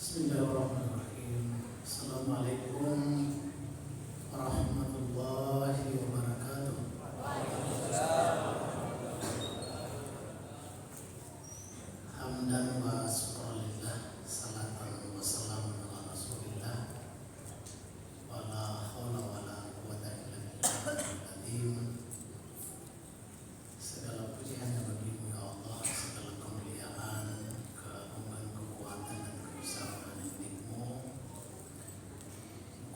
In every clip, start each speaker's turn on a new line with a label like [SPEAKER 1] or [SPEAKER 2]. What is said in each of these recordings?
[SPEAKER 1] Bismillahirrahmanirrahim. Assalamualaikum warahmatullahi wabarakatuh. Hamdan wa syukurillah, salatan wa salamun ala rasulillah, wa la hawla wa la quwwata illa billahil. Segala puji hanya bagimu ya Allah, segala kemuliaan, keagungan, kekuatan dan kebesaran milikmu.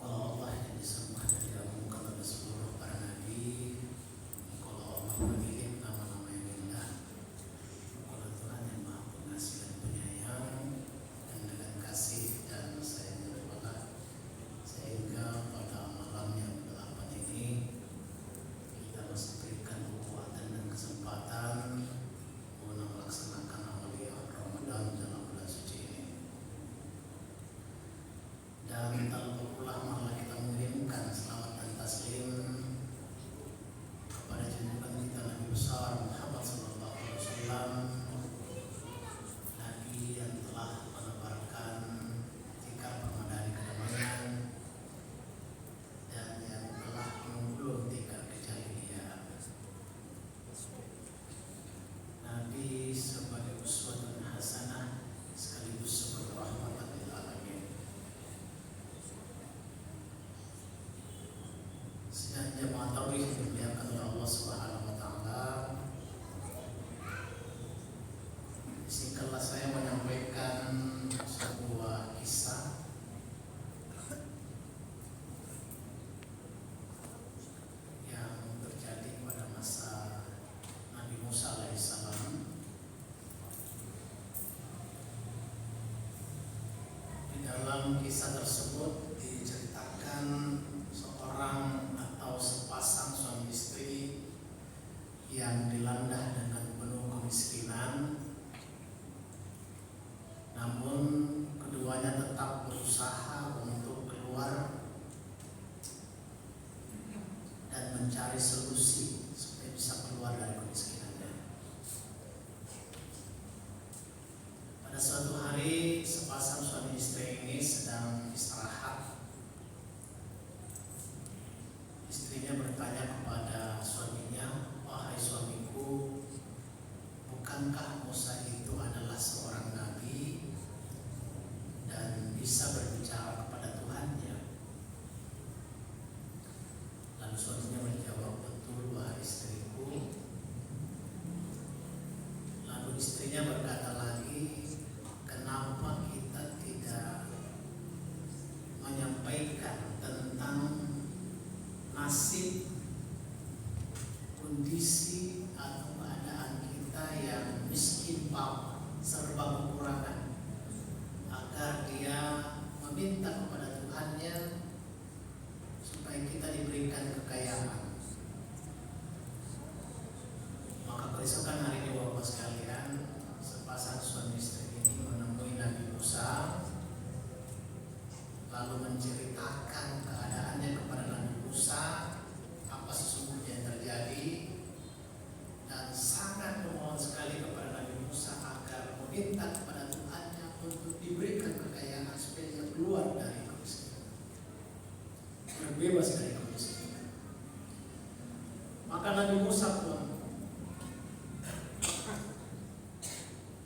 [SPEAKER 1] Kalau Allah yang disembah dan diagungkan oleh seluruh para nabi, kalau Allah memilih nama-nama yang indah, kalau Tuhan yang maha pengasih dan penyayang, dan dengan kasih dan sayangnya kepada sehingga pada malam yang ke-8 ini kita masih berikan kekuatan dan kesempatan untuk melaksanakan amaliyah Ramadan dalam bulan suci ini. Dan tanpa pula malah kita mengirimkan selawat dan taslim kepada junjungan kita Nabi besar Muhammad sallallahu alaihi wasallam, Nabi yang telah menebarkan tikar permadani kedamaian dan yang telah menggulung tikar kejahilian. Nabi sebagai uswatun hasanah sekaligus sebagai rahmatan lil alamin. Sidang jamaah tauhid yang dimuliakan oleh Allah Subhanahu wa taala, singkatlah saya menyampaikan sebuah kisah yang terjadi pada masa Nabi Musa alaihissalam. Di dalam kisah tersebut diceritakan seorang atau sepasang suami istri yang dilanda dengan penuh kemiskinan, namun keduanya tetap berusaha untuk keluar dan mencari solusi supaya bisa keluar dari kemiskinannya. Pada suatu hari, sepasang suami istri ini sedang istirahat. Istrinya bertanya kepada suaminya, "Wahai suamiku, bukankah Musa itu adalah seorang nabi dan bisa berbicara kepada Tuhannya?" Lalu suaminya menjawab, "Betul, wahai istriku." Lalu istrinya berkata lagi, "Kenapa kita tidak menyampaikan tentang nasib, kondisi atau keadaan kita yang miskin bawah, serba kekurangan, agar dia meminta kepada Tuhannya supaya kita diberikan kekayaan?" Maka keesokan hari ini Bapak sekalian, sepasang suami istri ini menemui Nabi Musa, lalu menceritakan keadaannya kepada Nabi Musa, apa sesungguhnya yang terjadi, dan sangat memohon sekali kepada Nabi Musa agar meminta kepada Tuhannya untuk diberikan kekayaan supaya dia keluar dari kemiskinan, terbebas dari kemiskinan. Maka Nabi Musa pun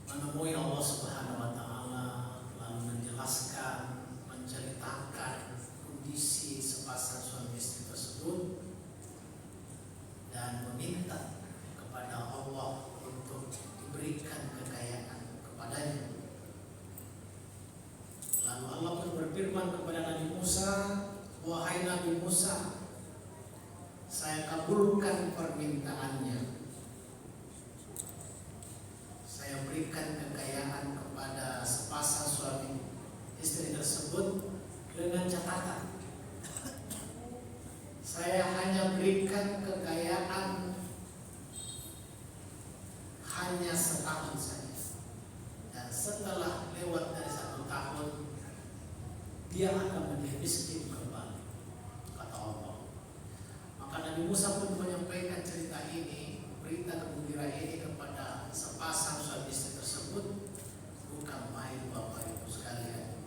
[SPEAKER 1] menemui Allah Subhanahu wa taala, lalu menjelaskan, menceritakan kondisi sepasang suami istri tersebut dan meminta kepada Allah untuk diberikan kekayaan kepadanya. Lalu Allah pun berfirman kepada Nabi Musa, "Wahai Nabi Musa, saya kabulkan permintaannya. Saya berikan kekayaan kepada sepasang suami istri tersebut dengan catatan, saya hanya berikan kekayaan hanya setahun saja, dan setelah lewat dari 1 tahun dia akan menjadi miskin kembali," kata Allah. Maka Nabi Musa pun menyampaikan cerita ini, berita gembira ini kepada sepasang suami istri tersebut. Bukan main Bapak Ibu sekalian,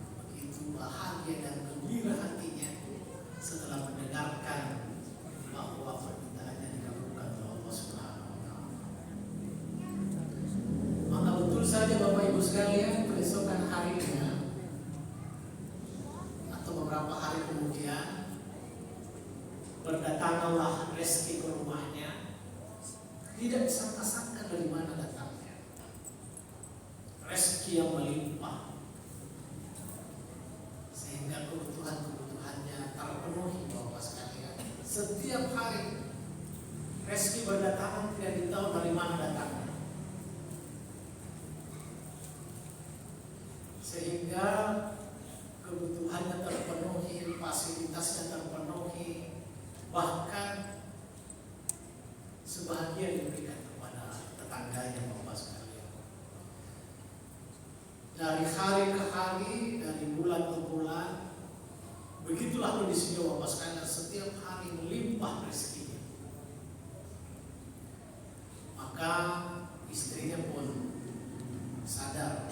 [SPEAKER 1] sekalian, keesokan harinya atau beberapa hari kemudian berdatanganlah Reski ke rumahnya. Tidak disangka-sangka dari mana datangnya. Rezeki yang melimpah sehingga kebutuhannya terpenuhi Bapak sekalian. Setiap hari rezeki berdatangan, tidak ditahu dari mana datangnya. Sehingga kebutuhannya terpenuhi, fasilitasnya terpenuhi, bahkan sebahagian diberikan kepada tetangganya Bapak sekalian. Dari hari ke hari, dari bulan ke bulan, begitulah kondisinya Bapak sekalian. Setiap hari melimpah rezekinya. Maka istrinya pun sadar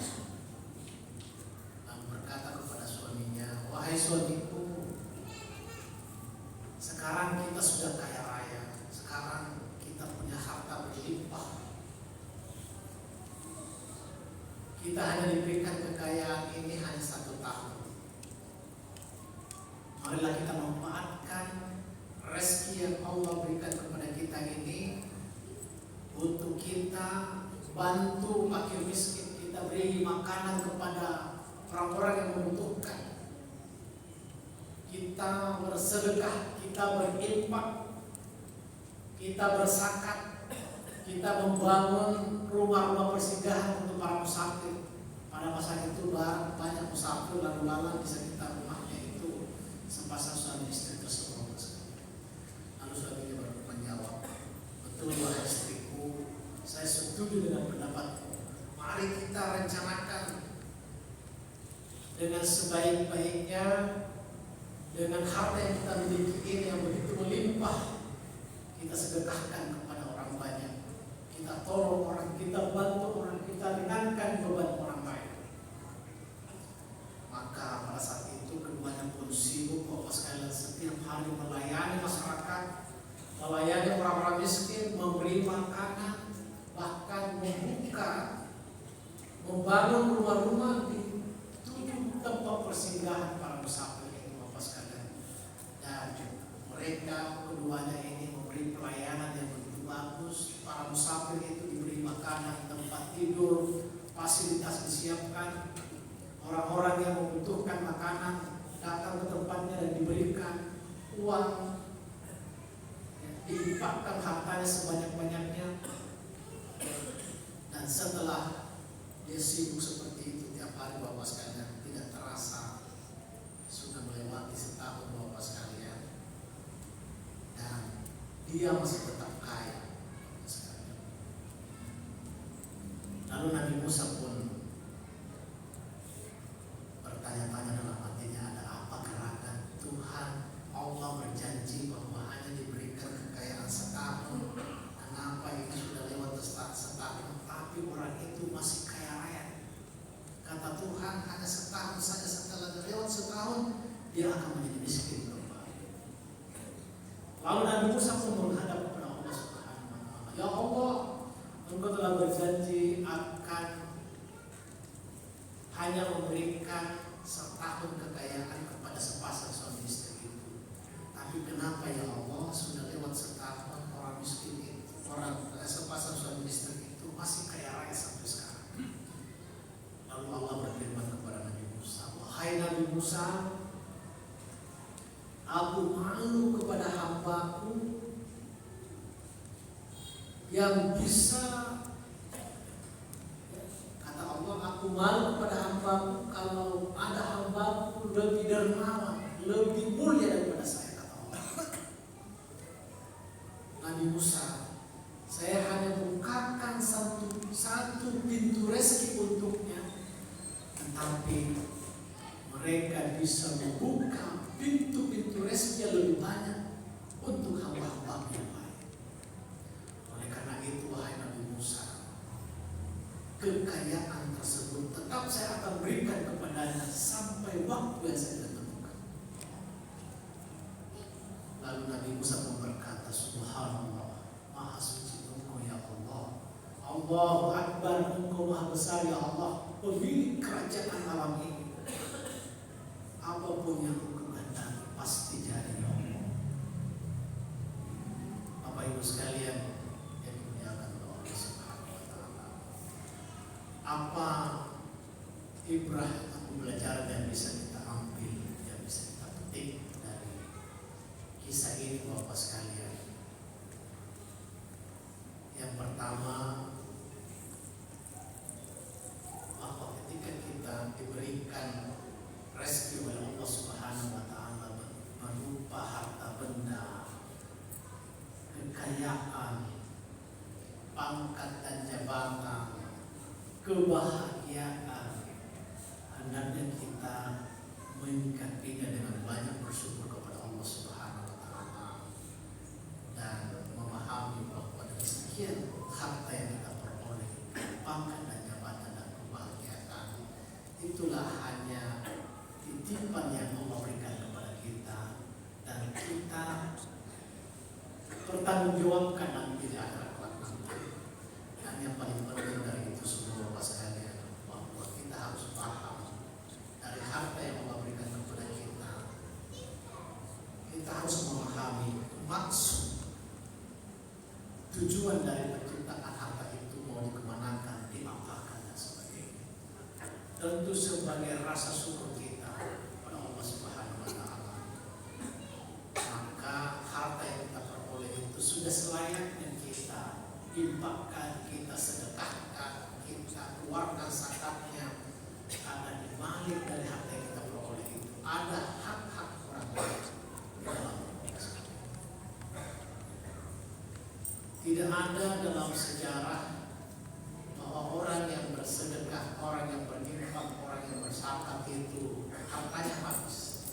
[SPEAKER 1] dan berkata kepada suaminya, "Wahai suamiku, sekarang kita sudah kaya raya, sekarang kita punya harta berlimpah. Kita hanya diberikan kekayaan ini hanya 1 tahun. Marilah kita manfaatkan rezeki yang Allah berikan kepada kita ini untuk kita bantu fakir miskin, kita beri makanan kepada orang-orang yang membutuhkan. Kita bersedekah, kita berinfak, kita berzakat, kita membangun rumah-rumah persinggahan untuk para musafir. Pada masa itu banyak musafir lalu lalang di sekitar rumahnya itu sepasang suami istri tersebut. Lalu suaminya menjawab, "Betul wahai istriku, saya setuju dengan pendapatmu. Mari kita rencanakan dengan sebaik-baiknya, dengan harta yang kita miliki ini yang begitu melimpah, kita sedekahkan kepada orang banyak. Kita tolong orang, kita bantu orang, kita ringankan beban orang lain." Maka pada saat itu keduanya pun sibuk Bapak sekalian, setiap hari melayani masyarakat, melayani orang-orang miskin, memberi makanan, bahkan membangun rumah-rumah di 7 tempat persinggahan para musafir ini Bapak sekalian. Dan mereka keduanya ini memberi pelayanan yang begitu bagus. Para musafir itu diberi makanan, tempat tidur, fasilitas disiapkan. Orang-orang yang membutuhkan makanan datang ke tempatnya dan diberikan uang, diinfakkan hartanya sebanyak-banyaknya. Dan setelah dia sibuk seperti itu tiap hari Bapak sekalian, tidak terasa sudah melewati 1 tahun Bapak sekalian, dan dia masih tetap kaya Bapak sekalian. Lalu Nabi Musa pun bertanya-tanya dalam hatinya, ada apa gerangan? Tuhan Allah berjanji bahwa hanya diberikan kekayaan 1 tahun. Kenapa ini sudah lewat 1 tahun, tapi orang itu masih kaya raya? Kata Tuhan hanya 1 tahun saja, setelah lewat 1 tahun dia akan menjadi miskin. Lalu Nabi Musa pun menghadap kepada Allah Subhanahu wa Ta'ala, "Ya Allah, Engkau telah berjanji akan hanya memberikan 1 tahun kekayaan kepada sepasang suami istri itu. Tapi kenapa ya Allah sudah lewat 1 tahun orang miskin itu, sepasang suami istri itu masih kaya raya sampai sekarang?" Lalu Allah berfirman kepada Nabi Musa, "Wahai Nabi Musa, aku malu kepada hambaku yang bisa," kata Allah, "aku malu kepada hambaku kalau ada hambaku lebih dermawan, lebih mulia daripada saya," kata Allah. Nabi Musa, "Saya hanya bukakan satu pintu rezeki untuknya, tetapi mereka bisa membuka pintu-pintu rezeki yang lebih banyak untuk hamba-hamba yang lain. Oleh karena itu, wahai Nabi Musa, kekayaan tersebut tetap saya akan berikan kepadanya sampai waktu yang saya tentukan." Lalu Nabi Musa pun berkata, "Subhanallah, Maha suci Engkau ya Allah. Allahu Akbar, Engkau Maha Besar ya Allah, pemilik kerajaan alam ini. Apapun yang Engkau kehendaki pasti jadi ya Allah. Bapak Ibu sekalian yang dimuliakan oleh Allah Subhanahu wa taala. Apa ibrah atau pelajaran yang bisa kita ambil, yang bisa kita petik dari kisah ini Bapak sekalian? Yang pertama, bahwa ketika kita diberikan rezeki oleh Allah Subhanahu wa taala berupa harta benda, kekayaan, pangkat dan jabatan, kebahagiaan, hendaknya kita menyikapinya dengan banyak bersyukur kepada Allah Subhanahu wa taala dan memahami bahwa dari sekian harta yang kita peroleh, pangkat dan jabatan dan kebahagiaan, itulah hanya titipan yang Allah berikan kepada kita, dan kita bertanggungjawabkan nanti di akhirat nanti. Dan yang paling penting dari itu semua Bapak sekalian, bahwa kita harus paham dari harta yang Allah berikan kepada kita, kita harus memahami maksud, tujuan dari penciptaan harta itu, mau dikemanakan, diapakan dan sebagainya. Tentu sebagai rasa syukur kita kepada Allah Subhanahu wa taala, maka harta yang kita peroleh itu sudah selayaknya kita infakkan, kita sedekahkan, kita keluarkan zakatnya. Karena di balik dari harta yang kita peroleh itu ada hak-hak orang lain di dalam. Tidak ada dalam sejarah bahwa orang yang bersedekah, orang yang berinfak, orang yang berzakat itu hartanya habis.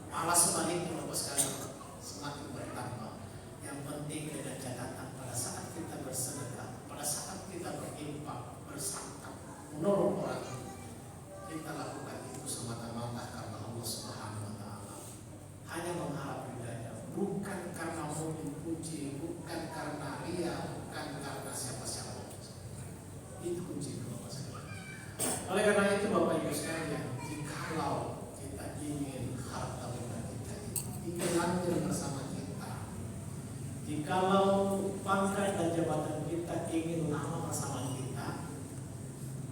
[SPEAKER 1] Malah sebaliknya Bapak sekalian, semakin bertambah. Yang penting ada catatan pada saat kita bersedekah, pada saat kita berinfak, berzakat, menolong orang, kita lakukan itu semata-mata karena Allah Subhanahu wa taala. Hanya mengharap ridhanya, bukan karena mau dipuji, bukan karena ria, bukan karena siapa-siapa. Itu kunci Bapak sekalian. Oleh karena itu Bapak Ibu sekalian, jikalau kita ingin harta benda kita itu ingin lanjut bersama kita, jikalau pangkat dan jabatan kita ingin lama bersama kita,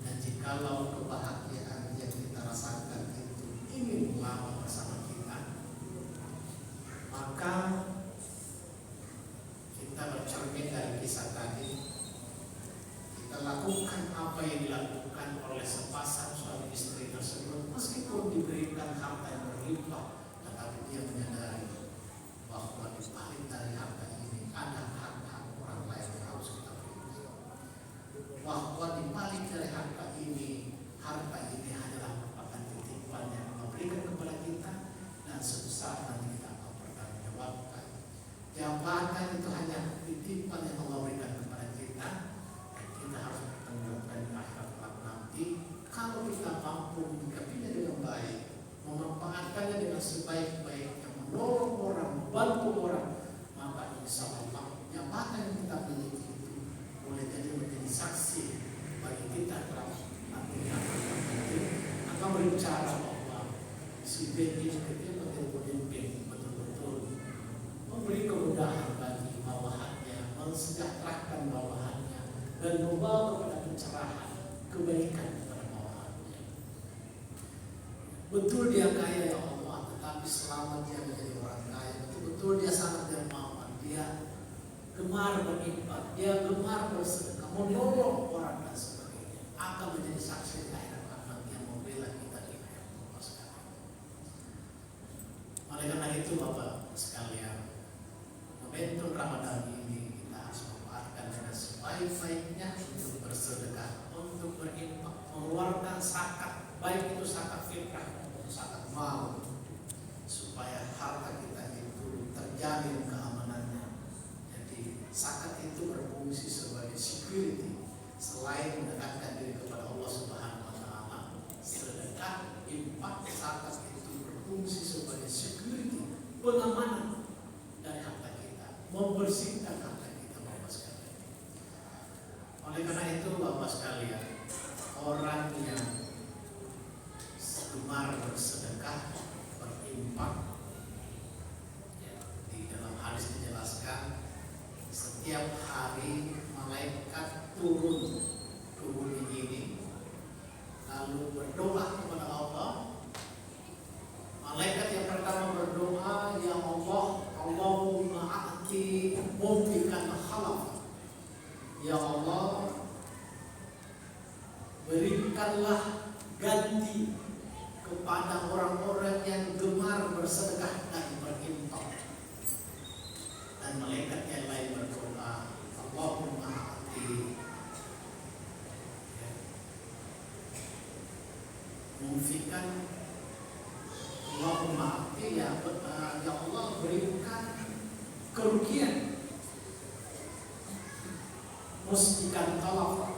[SPEAKER 1] dan jikalau kebahagiaan yang kita rasakan itu ingin lama bersama kita, maka kita bercermin dari kisah tadi, kita lakukan apa yang dilakukan oleh sepasang suami istri tersebut. Meskipun diberikan harta yang berlimpah, tetapi dia menyadari bahwa di balik dari harta ini ada hak-hak orang lain yang harus kita berikan. Bahwa di balik dari harta ini adalah merupakan titipan yang Allah berikan kepada kita, dan suatu saat nanti kita akan bertanggungjawabkan. Jabatan itu hanya titipan yang Allah berikan kepada kita, dan kita harus bertanggungjawabkan di akhirat nanti. Kalau kita mampu menyikapinya dengan baik, memanfaatkannya dengan sebaik-baiknya, menolong orang, membantu orang, maka insya Allah jabatan yang kita miliki itu boleh jadi menjadi saksi bagi kita dalam nanti akan berbicara bahwa si B ini menjadi pemimpin betul-betul memberi kemudahan bagi bawahannya, mensejahterakan bawahannya, dan membawa kepada pencerahan, kebaikan kepada bawahannya. Betul dia kaya ya Allah, tetapi selama dia menjadi orang kaya, betul-betul dia sangat dermawan, dia gemar berinfak, dia gemar bersedekah, menolong orang dan sebagainya, akan menjadi saksi di akhirat nanti yang membela kita di akhirat Bapak sekalian. Oleh karena itu Bapak sekalian, momentum Ramadan ini kita harus memanfaatkan dengan sebaik-baiknya untuk bersedekah, untuk berinfak, mengeluarkan zakat, baik itu zakat fitrah maupun zakat mal, supaya harta kita itu terjamin keamanannya. Jadi zakat itu berfungsi sebagai security, selain mendekatkan diri kepada Allah Subhanahu wa taala. Sedekah, infak, zakat itu berfungsi sebagai security, pengamanan dari harta kita, membersihkan harta kita Bapak sekalian. Oleh karena berikanlah ganti kepada orang-orang yang gemar bersedekah dan berinfak. Dan malaikat yang lain berdoa, Allahumma ati munfikan, Allahumma ati ya Allah berikan kerugian, musbikan talaf,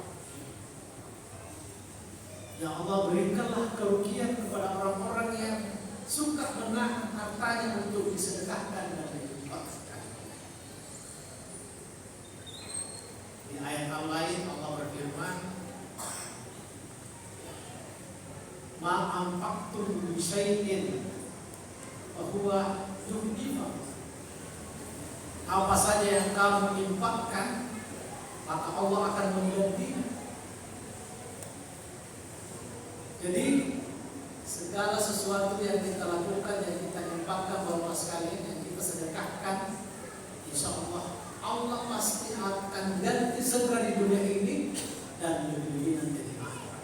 [SPEAKER 1] ya Allah berikanlah kerugian kepada orang-orang yang suka menahan hartanya untuk disedekahkan dan diinfakkan. Di ayat lain Allah berfirman, ma anfaqtum min syai'in fa huwa yukhlifuhu. Apa saja yang kamu infakkan, maka Allah akan menggantinya. Jadi segala sesuatu yang kita lakukan, yang kita infakkan, Bapak sekalian, yang kita sedekahkan, insya Allah Allah pasti akan ganti segera di dunia ini dan lebih nanti di akhirat.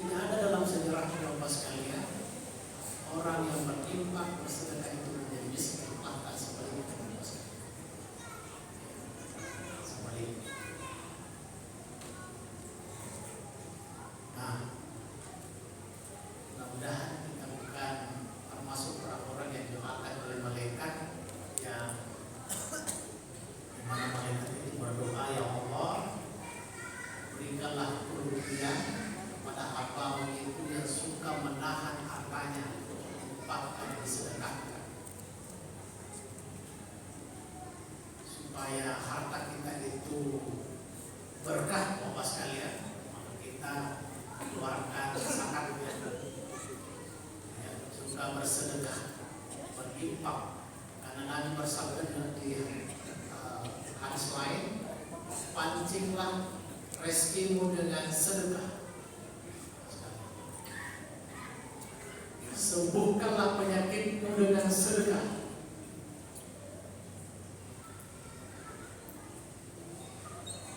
[SPEAKER 1] Tidak ada dalam sejarah Bapak sekalian orang yang berinfak bersedekah itu menjadi miskin, bahkan sebaliknya. Sebaliknya. Nah, mudah-mudahan kita bukan termasuk orang-orang yang didoakan oleh malaikat yang dimana malaikat itu berdoa, ya Allah berikanlah kerugian pada hamba itu yang suka menahan hartanya bahkan disedekahkan, supaya harta kita itu berkah Bapak sekalian. Maka kita keluarkan zakatnya, suka bersedekah, berinfak, karena Nabi bersabda di hadis lain, pancinglah rezekimu dengan sedekah, sembuhkanlah penyakitmu dengan sedekah.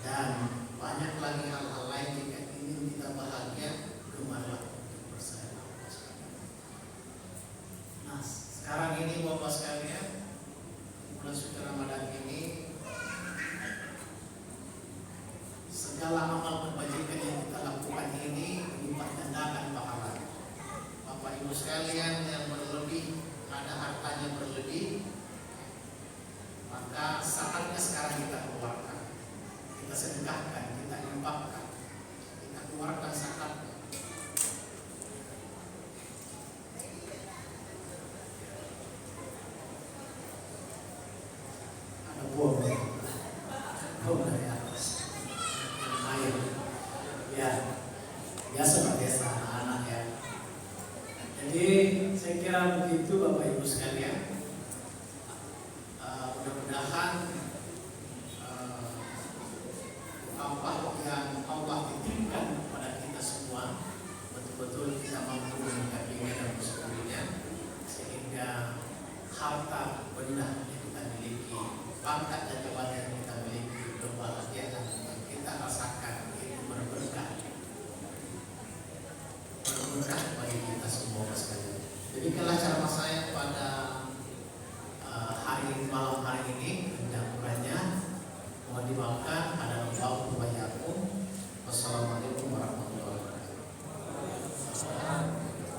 [SPEAKER 1] Dan banyak lagi hal-hal lain jika ingin kita bahagia, gemarlah untuk bersedekah. Nah, sekarang ini Bapak sekalian, bulan suci Ramadan ini, segala amal kebajikan yang kita lakukan ini dilipat gandakan pahalanya. Bapak Ibu sekalian yang berlebih, ada hartanya berlebih, maka saatnya sekarang kita keluarkan, kita sedekahkan, kita infakkan, kita keluarkan zakatnya. Ada buah dari atas, air, ya, biasa anak-anak ya. Jadi saya kira begitu Bapak Ibu sekalian. Mudah-mudahan apa yang Allah titipkan kepada kita semua betul-betul kita mampu menyikapinya dan mensyukurinya, sehingga harta benda yang kita miliki, pangkat dan